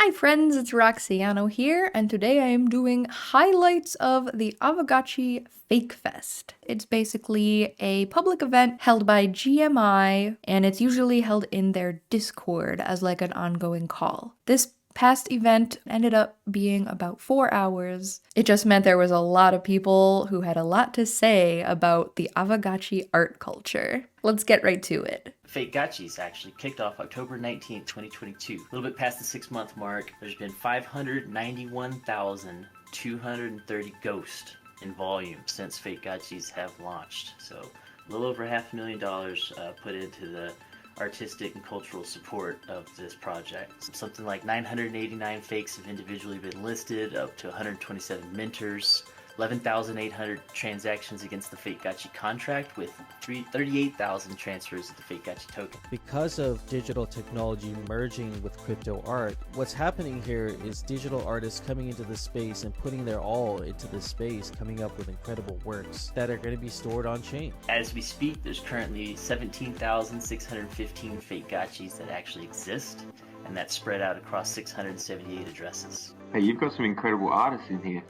Hi friends, it's Roxiano here, and today I am doing highlights of the Aavegotchi FAKEFest. It's basically a public event held by GMI, and it's usually held in their Discord as like an ongoing call. This past event ended up being about 4 hours. It just meant there was a lot of people who had a lot to say about the Aavegotchi art culture. Let's get right to it. FAKEGotchis actually kicked off October 19th, 2022. A little bit past the 6-month mark, there's been 591,230 ghosts in volume since FAKEGotchis have launched. So a little over $500,000 put into the artistic and cultural support of this project. Something like 989 fakes have individually been listed, up to 127 mentors, 11,800 transactions against the FAKEGotchi contract, with 38,000 transfers of the FAKEGotchi token. Because of digital technology merging with crypto art, what's happening here is digital artists coming into the space and putting their all into this space, coming up with incredible works that are going to be stored on chain. As we speak, there's currently 17,615 FAKEGotchis that actually exist, and that's spread out across 678 addresses. Hey, you've got some incredible artists in here.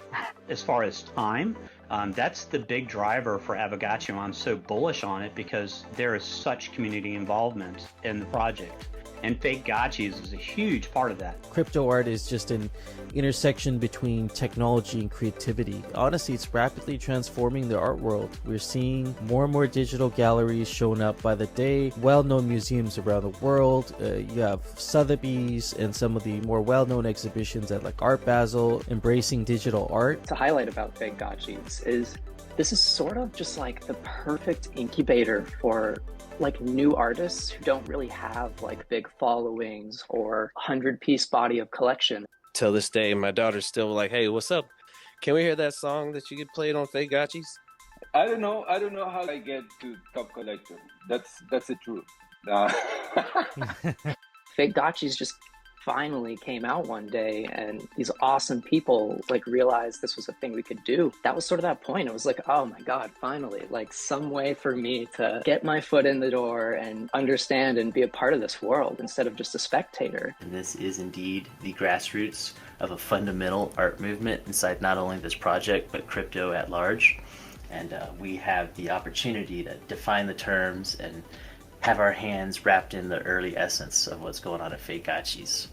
As far as time, that's the big driver for Aavegotchi. I'm so bullish on it because there is such community involvement in the project. And FAKEGotchis is a huge part of that. Crypto art is just an intersection between technology and creativity. Honestly, it's rapidly transforming the art world. We're seeing more and more digital galleries showing up by the day, well-known museums around the world. You have Sotheby's and some of the more well-known exhibitions at like Art Basel embracing digital art. To highlight about FAKEGotchis is this is sort of just like the perfect incubator for like new artists who don't really have like big followings or 100-piece body of collection. Till this day, my daughter's still like, "Hey, what's up? Can we hear that song that you get played on FAKEGotchis?" I don't know how I get to top collector. That's the truth. FAKEGotchis just finally came out one day, and these awesome people like realized this was a thing we could do. That was sort of that point. It was like, oh my god, finally, like some way for me to get my foot in the door and understand and be a part of this world instead of just a spectator. And this is indeed the grassroots of a fundamental art movement inside not only this project but crypto at large. And we have the opportunity to define the terms and have our hands wrapped in the early essence of what's going on at FAKEGotchis.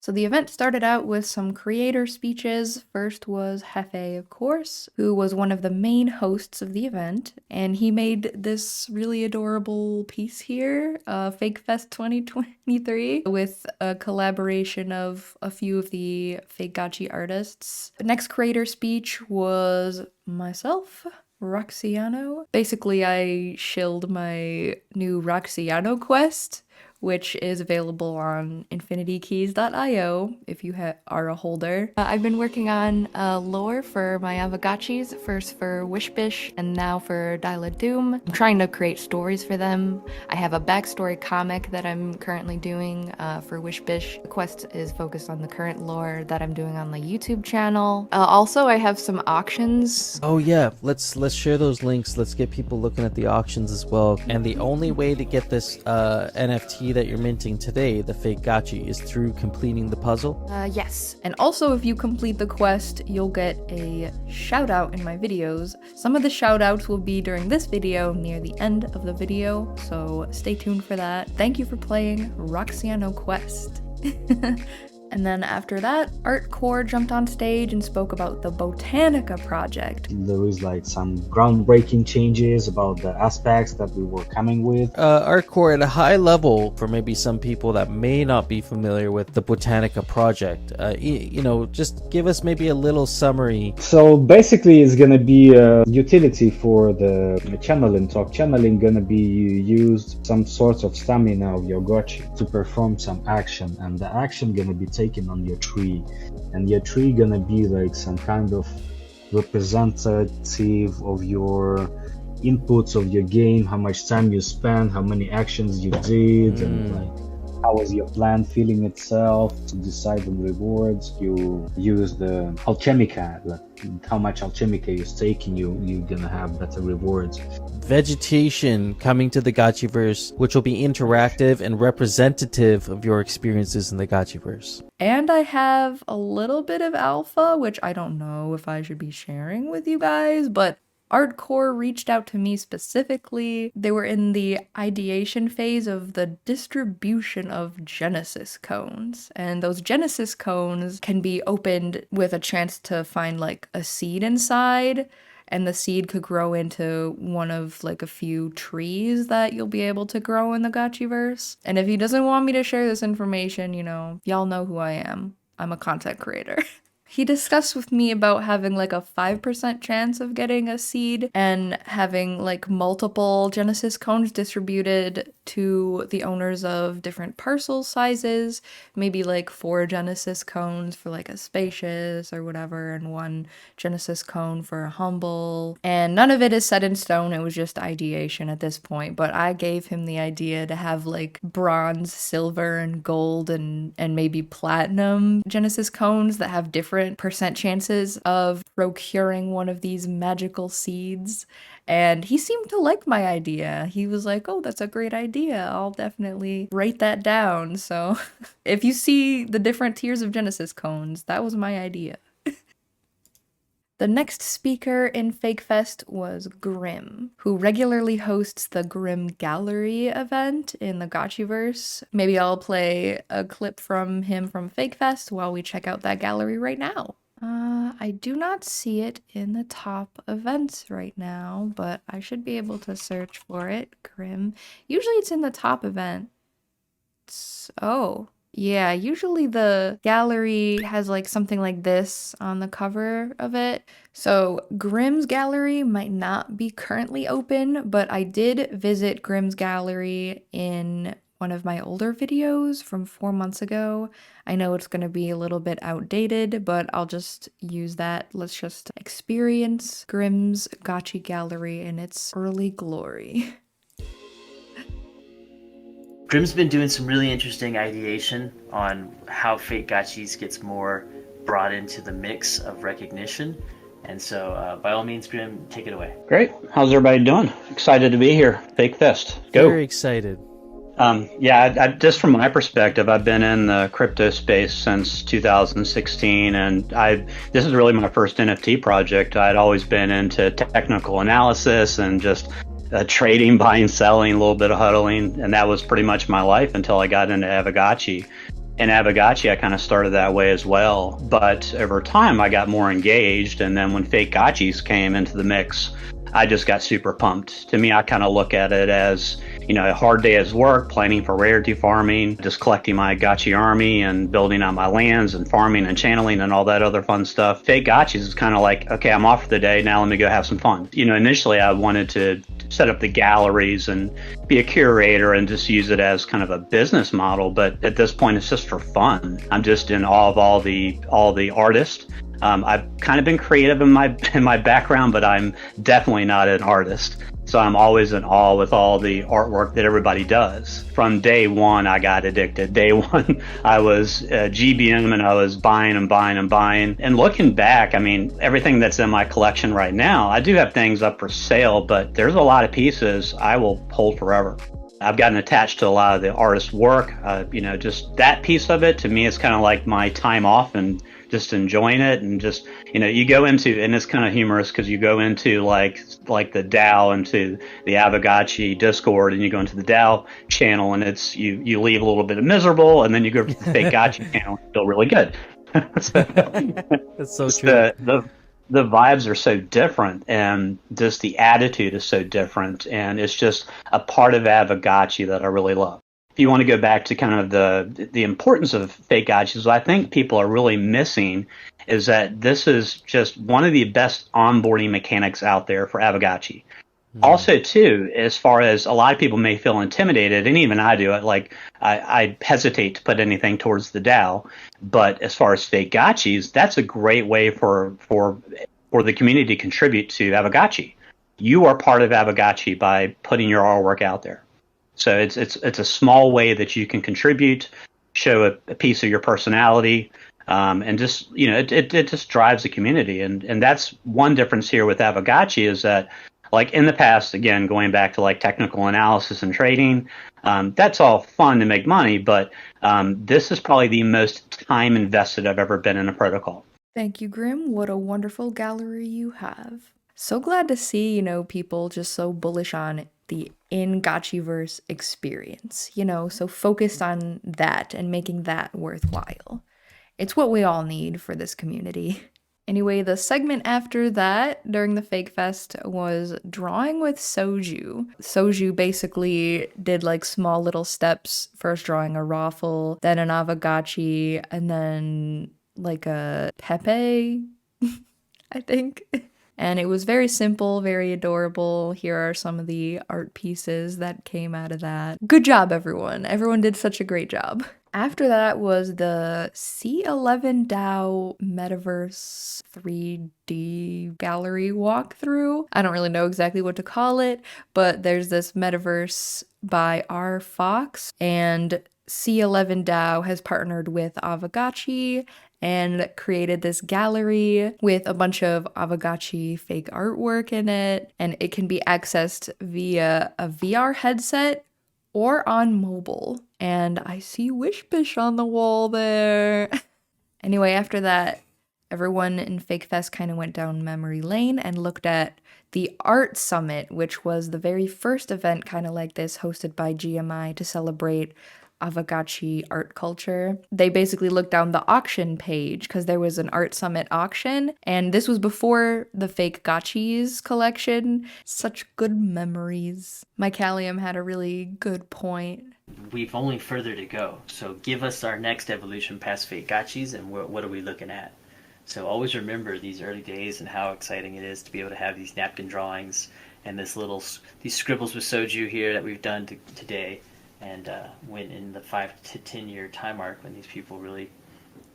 So the event started out with some creator speeches. First was Hefe, of course, who was one of the main hosts of the event, and he made this really adorable piece here, FAKEFest 2023, with a collaboration of a few of the FAKEGotchi artists. The next creator speech was myself, Roxiano. Basically, I shilled my new Roxiano quest, which is available on infinitykeys.io if you are a holder. I've been working on lore for my Aavegotchis, first for Wishbish and now for Dyla Doom. I'm trying to create stories for them. I have a backstory comic that I'm currently doing for Wishbish. The quest is focused on the current lore that I'm doing on the YouTube channel. Also, I have some auctions. Oh yeah, let's share those links. Let's get people looking at the auctions as well. And the only way to get this NFT that you're minting today, the FAKEGotchi, is through completing the puzzle? Yes. And also, if you complete the quest, you'll get a shout out in my videos. Some of the shout outs will be during this video near the end of the video, so stay tuned for that. Thank you for playing Roxiano Quest. And then after that, Artcore jumped on stage and spoke about the Botanica project. There was like some groundbreaking changes about the aspects that we were coming with. Artcore, at a high level, for maybe some people that may not be familiar with the Botanica project, you know, just give us maybe a little summary. So basically it's gonna be a utility for the channeling talk. Channeling gonna be used some sort of stamina of your gotchi to perform some action, and the action gonna be taken on your tree, and your tree gonna be like some kind of representative of your inputs of your game, how much time you spent, how many actions you did, and like how is your plant feeling itself. To decide on rewards, you use the Alchemica, like how much Alchemica you're staking, you're gonna have better rewards. Vegetation coming to the Gotchiverse, which will be interactive and representative of your experiences in the Gotchiverse. And I have a little bit of alpha, which I don't know if I should be sharing with you guys, but Artcore reached out to me specifically. They were in the ideation phase of the distribution of Genesis cones. And those Genesis cones can be opened with a chance to find like a seed inside. And the seed could grow into one of like a few trees that you'll be able to grow in the Gotchiverse. And if he doesn't want me to share this information, y'all know who I am. I'm a content creator. He discussed with me about having like a 5% chance of getting a seed and having like multiple Genesis cones distributed to the owners of different parcel sizes, maybe like 4 Genesis cones for like a spacious or whatever, and 1 Genesis cone for a humble. And none of it is set in stone, it was just ideation at this point, but I gave him the idea to have like bronze, silver, and gold and maybe platinum Genesis cones that have different percent chances of procuring one of these magical seeds. And he seemed to like my idea. He was like, oh, that's a great idea. I'll definitely write that down. So if you see the different tiers of Genesis cones, that was my idea. The next speaker in FAKEFest was Grim, who regularly hosts the Grim Gallery event in the Gotchiverse. Maybe I'll play a clip from him from FAKEFest while we check out that gallery right now. I do not see it in the top events right now, but I should be able to search for it. Grim. Usually it's in the top event. Oh. Yeah, usually the gallery has like something like this on the cover of it. So Grimm's gallery might not be currently open, but I did visit Grimm's gallery in one of my older videos from 4 months ago. I know it's going to be a little bit outdated, but I'll just use that. Let's just experience Grimm's Gotchi gallery in its early glory. Grim's been doing some really interesting ideation on how FAKEGotchis gets more brought into the mix of recognition. And so, by all means, Grim, take it away. Great. How's everybody doing? Excited to be here. FAKEFest. Go. Very excited. Just from my perspective, I've been in the crypto space since 2016, and this is really my first NFT project. I'd always been into technical analysis and just trading, buying, selling, a little bit of huddling, and that was pretty much my life until I got into Aavegotchi. And Aavegotchi, I kind of started that way as well, but over time I got more engaged, and then when FAKEGotchis came into the mix, I just got super pumped. To me, I kind of look at it as, a hard day's work, planning for rarity farming, just collecting my Gotchi army and building out my lands and farming and channeling and all that other fun stuff. FAKEGotchis is kind of like, okay, I'm off for the day, now let me go have some fun. Initially I wanted to set up the galleries and be a curator and just use it as kind of a business model, but at this point it's just for fun. I'm just in awe of all the artists. I've kind of been creative in my background, but I'm definitely not an artist. So I'm always in awe with all the artwork that everybody does. From day one, I got addicted. Day one, I was GBM and I was buying and buying and buying. And looking back, everything that's in my collection right now, I do have things up for sale, but there's a lot of pieces I will hold forever. I've gotten attached to a lot of the artist's work. Just that piece of it to me is kind of like my time off and just enjoying it. And just, you go into, and it's kind of humorous because you go into like the DAO, into the Aavegotchi Discord, and you go into the DAO channel, and it's you leave a little bit miserable, and then you go to the FAKEGotchi channel and feel really good. That's so true. The vibes are so different, and just the attitude is so different, and it's just a part of Aavegotchi that I really love. If you want to go back to kind of the importance of FAKEGotchis, what I think people are really missing is that this is just one of the best onboarding mechanics out there for Aavegotchi. Also, too, as far as a lot of people may feel intimidated, and even I do it, like I hesitate to put anything towards the DAO, but as far as FAKEGotchis, that's a great way for the community to contribute to Aavegotchi. You are part of Aavegotchi by putting your artwork out there. So it's a small way that you can contribute, show a piece of your personality, and just it just drives the community, and that's one difference here with Aavegotchi is that, like in the past, again going back to like technical analysis and trading, that's all fun to make money, but this is probably the most time invested I've ever been in a protocol. Thank you, Grim. What a wonderful gallery you have. So glad to see, people just so bullish on the Gotchiverse experience, so focused on that and making that worthwhile. It's what we all need for this community. Anyway, the segment after that during the FAKEFest was drawing with SOJU. SOJU basically did like small little steps, first drawing a raffle, then an Aavegotchi, and then like a Pepe, I think. And it was very simple, very adorable. Here are some of the art pieces that came out of that. Good job, everyone. Everyone did such a great job. After that was the C11 DAO Metaverse 3D gallery walkthrough. I don't really know exactly what to call it, but there's this metaverse by R. Fox, and C11 DAO has partnered with Aavegotchi and created this gallery with a bunch of Aavegotchi fake artwork in it, and it can be accessed via a VR headset or on mobile. And I see Wishbish on the wall there. Anyway, after that, everyone in FAKEFest kind of went down memory lane and looked at the Art Summit, which was the very first event kind of like this hosted by GMI to celebrate Aavegotchi art culture. They basically looked down the auction page because there was an Art Summit auction, and this was before the FAKEGotchis collection. Such good memories. Mycalium had a really good point. We've only further to go, so give us our next evolution past FAKEGotchis, and what are we looking at? So always remember these early days and how exciting it is to be able to have these napkin drawings and these scribbles with SOJU here that we've done today. And when in the 5 to 10 year time arc when these people really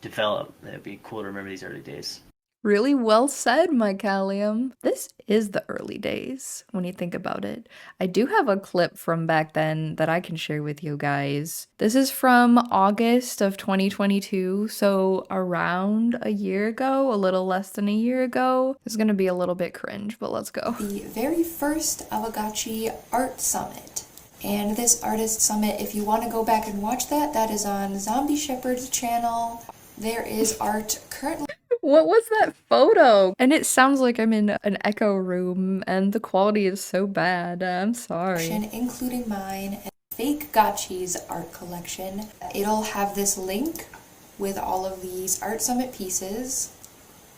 develop, it'd be cool to remember these early days. Really well said, Mycalium. This is the early days when you think about it. I do have a clip from back then that I can share with you guys. This is from August of 2022, so around a year ago, a little less than a year ago. It's gonna be a little bit cringe, but let's go. The very first Aavegotchi Art Summit. And this Artist Summit, if you want to go back and watch that, that is on Zombie Shepherd's channel. There is art currently. What was that photo? And it sounds like I'm in an echo room and the quality is so bad. I'm sorry. Including mine and FAKEGotchis art collection. It'll have this link with all of these Art Summit pieces.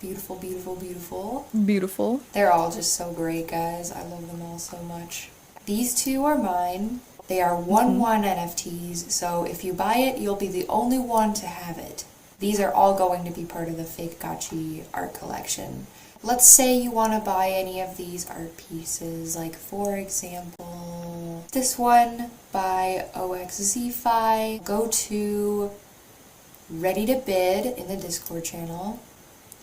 Beautiful, beautiful, beautiful. Beautiful. They're all just so great, guys. I love them all so much. These two are mine. They are 1/1 NFTs, so if you buy it, you'll be the only one to have it. These are all going to be part of the FAKEGotchi art collection. Let's say you want to buy any of these art pieces, like for example, this one by OXZFi. Go to Ready to Bid in the Discord channel,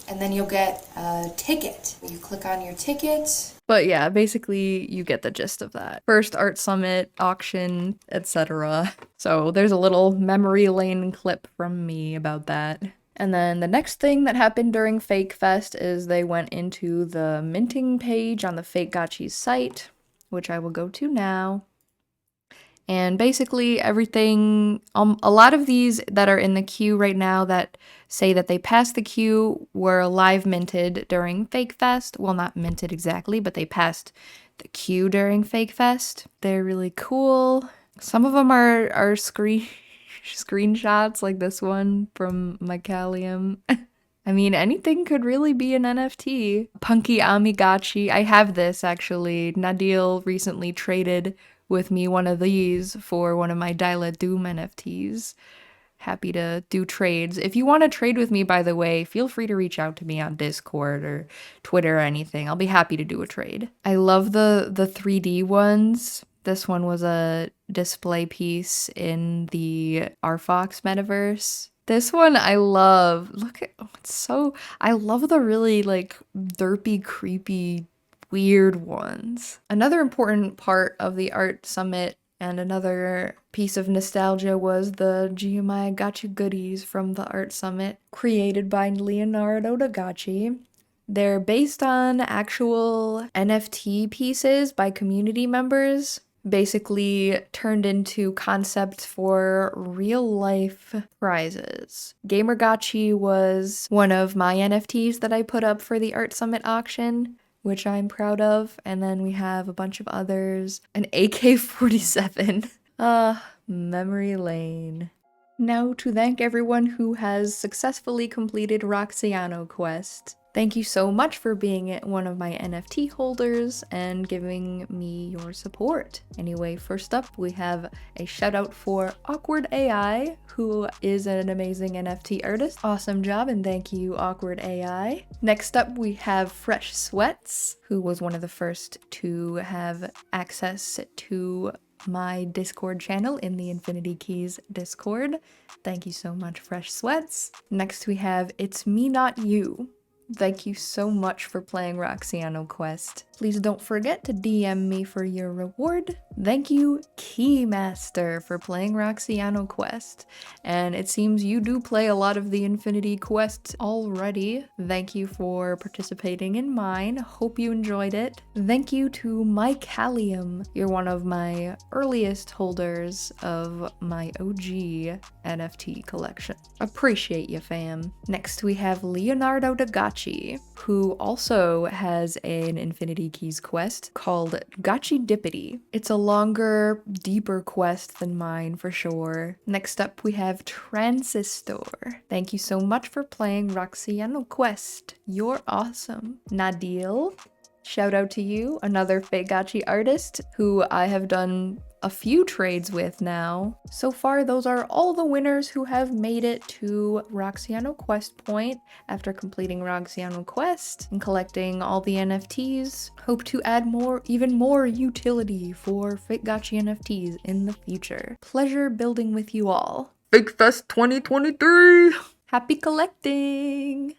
and then you'll get a ticket. You click on your ticket. But yeah, basically you get the gist of that. First Art Summit, auction, etc. So there's a little memory lane clip from me about that. And then the next thing that happened during FAKEFest is they went into the minting page on the FAKEGotchis site, which I will go to now. And basically everything, a lot of these that are in the queue right now that say that they passed the queue were live minted during FAKEFest. Well, not minted exactly, but they passed the queue during FAKEFest. They're really cool. Some of them are screenshots like this one from Mycalium. I mean, anything could really be an NFT. Punky Aavegotchi. I have this actually. Nadil recently traded with me one of these for one of my Dyla Doom NFTs. Happy to do trades. If you want to trade with me, by the way, feel free to reach out to me on Discord or Twitter or anything. I'll be happy to do a trade. I love the 3D ones. This one was a display piece in the RFox metaverse. This one I love. Look at, I love the really like derpy, creepy, weird ones. Another important part of the Art Summit And another piece of nostalgia was the Aavegotchi goodies from the Art Summit, created by Leonardo-Gotchi. They're based on actual NFT pieces by community members, basically turned into concepts for real-life prizes. Gamergotchi was one of my NFTs that I put up for the Art Summit auction, which I'm proud of, and then we have a bunch of others. An AK-47. Memory lane. Now to thank everyone who has successfully completed Roxiano Quest. Thank you so much for being one of my NFT holders and giving me your support. Anyway, first up we have a shout out for Awkward AI, who is an amazing NFT artist. Awesome job and thank you, Awkward AI. Next up we have Fresh Sweats, who was one of the first to have access to my Discord channel in the Infinity Keys Discord. Thank you so much, Fresh Sweats. Next we have It's Me Not You. Thank you so much for playing Roxiano Quest. Please don't forget to DM me for your reward. Thank you, Keymaster, for playing Roxiano Quest. And it seems you do play a lot of the Infinity Quests already. Thank you for participating in mine. Hope you enjoyed it. Thank you to Mike Hallium. You're one of my earliest holders of my OG NFT collection. Appreciate you, fam. Next we have Leonardo-Gotchi, who also has an Infinity Keys quest called Gotchi Dippity. It's a longer, deeper quest than mine for sure. Next up we have Transistor. Thank you so much for playing Roxiano Quest. You're awesome. Nadil, shout out to you, another FAKEGotchi artist who I have done a few trades with now. So far, those are all the winners who have made it to Roxiano Quest Point after completing Roxiano Quest and collecting all the NFTs. Hope to add even more utility for FAKEGotchi NFTs in the future. Pleasure building with you all. FAKEFest 2023! Happy collecting!